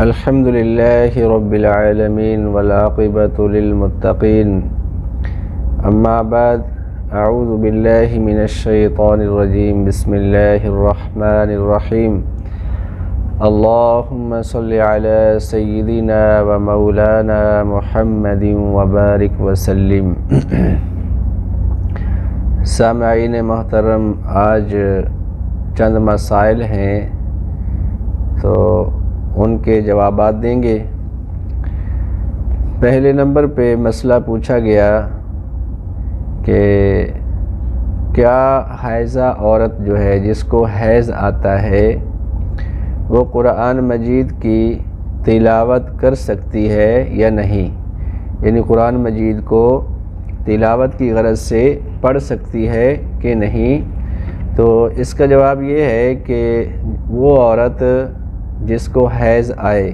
الحمد للہ رب العالمین والعاقبۃ للمتقین اما بعد اعوذ باللہ من الشیطان الرجیم بسم اللہ الرحمن الرحیم اللہم صل علی سیدنا و مولانا محمد وبارک وسلم۔ سامعین محترم، آج چند مسائل ہیں تو ان کے جوابات دیں گے۔ پہلے نمبر پہ مسئلہ پوچھا گیا کہ کیا حائضہ عورت جو ہے جس کو حیض آتا ہے وہ قرآن مجید کی تلاوت کر سکتی ہے یا نہیں، یعنی قرآن مجید کو تلاوت کی غرض سے پڑھ سکتی ہے کہ نہیں؟ تو اس کا جواب یہ ہے کہ وہ عورت جس کو حیض آئے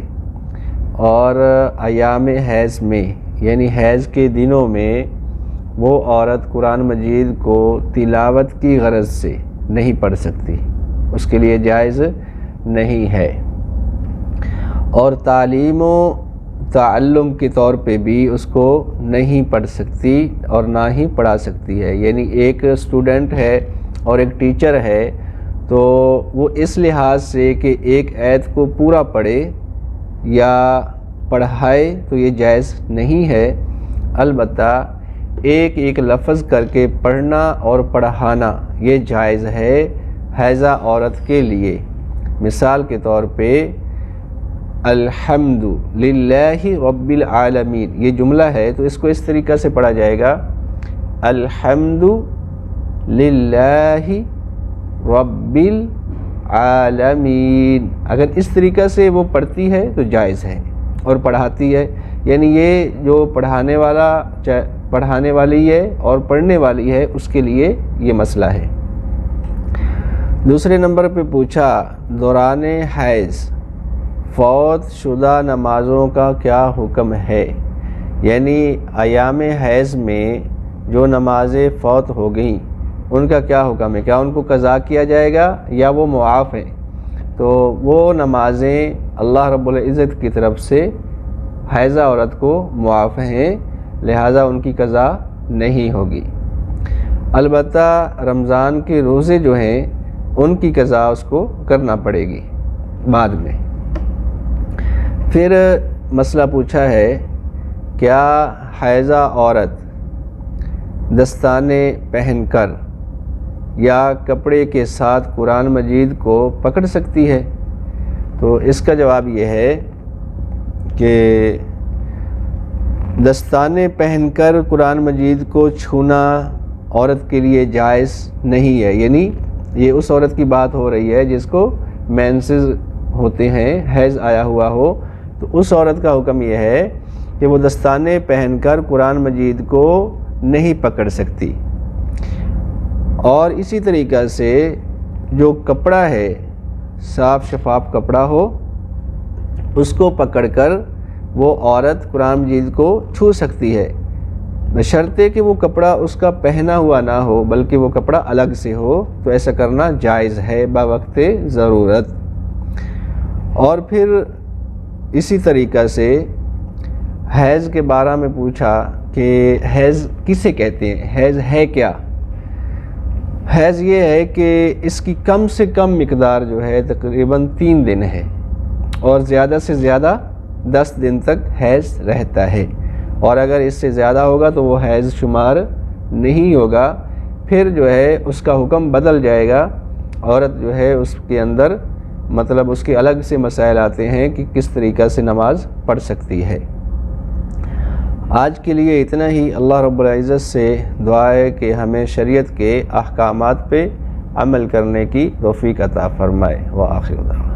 اور ایام حیض میں یعنی حیض کے دنوں میں وہ عورت قرآن مجید کو تلاوت کی غرض سے نہیں پڑھ سکتی، اس کے لیے جائز نہیں ہے۔ اور تعلیم و تعلم کے طور پہ بھی اس کو نہیں پڑھ سکتی اور نہ ہی پڑھا سکتی ہے، یعنی ایک اسٹوڈنٹ ہے اور ایک ٹیچر ہے تو وہ اس لحاظ سے کہ ایک آیت کو پورا پڑھے یا پڑھائے تو یہ جائز نہیں ہے، البتہ ایک ایک لفظ کر کے پڑھنا اور پڑھانا یہ جائز ہے حائضہ عورت کے لیے۔ مثال کے طور پہ الحمد للہ رب العالمین یہ جملہ ہے تو اس کو اس طریقہ سے پڑھا جائے گا الحمد للہ رب العالمین۔ اگر اس طریقہ سے وہ پڑھتی ہے تو جائز ہے اور پڑھاتی ہے، یعنی یہ جو پڑھانے والی ہے اور پڑھنے والی ہے اس کے لیے یہ مسئلہ ہے۔ دوسرے نمبر پہ پوچھا دوران حیض فوت شدہ نمازوں کا کیا حکم ہے، یعنی ایام حیض میں جو نمازیں فوت ہو گئیں ان کا کیا حکم ہے، کیا ان کو قضا کیا جائے گا یا وہ معاف ہیں؟ تو وہ نمازیں اللہ رب العزت کی طرف سے حائضہ عورت کو معاف ہیں، لہٰذا ان کی قضا نہیں ہوگی۔ البتہ رمضان کے روزے جو ہیں ان کی قضا اس کو کرنا پڑے گی بعد میں۔ پھر مسئلہ پوچھا ہے کیا حائضہ عورت دستانے پہن کر یا کپڑے کے ساتھ قرآن مجید کو پکڑ سکتی ہے؟ تو اس کا جواب یہ ہے کہ دستانے پہن کر قرآن مجید کو چھونا عورت کے لیے جائز نہیں ہے، یعنی یہ اس عورت کی بات ہو رہی ہے جس کو مینسز ہوتے ہیں، حیض آیا ہوا ہو، تو اس عورت کا حکم یہ ہے کہ وہ دستانے پہن کر قرآن مجید کو نہیں پکڑ سکتی۔ اور اسی طریقہ سے جو کپڑا ہے صاف شفاف کپڑا ہو اس کو پکڑ کر وہ عورت قرآن مجید کو چھو سکتی ہے، بشرطے کہ وہ کپڑا اس کا پہنا ہوا نہ ہو بلکہ وہ کپڑا الگ سے ہو، تو ایسا کرنا جائز ہے بوقت ضرورت۔ اور پھر اسی طریقہ سے حیض کے بارے میں پوچھا کہ حیض کسے کہتے ہیں، حیض ہے کیا؟ حیض یہ ہے کہ اس کی کم سے کم مقدار جو ہے تقریباً 3 دن ہے اور زیادہ سے زیادہ 10 دن تک حیض رہتا ہے، اور اگر اس سے زیادہ ہوگا تو وہ حیض شمار نہیں ہوگا، پھر جو ہے اس کا حکم بدل جائے گا۔ عورت جو ہے اس کے اندر مطلب اس کے الگ سے مسائل آتے ہیں کہ کس طریقہ سے نماز پڑھ سکتی ہے۔ آج کے لیے اتنا ہی۔ اللہ رب العزت سے دعا ہے کہ ہمیں شریعت کے احکامات پہ عمل کرنے کی توفیق عطا فرمائے۔ وآخر دعوانا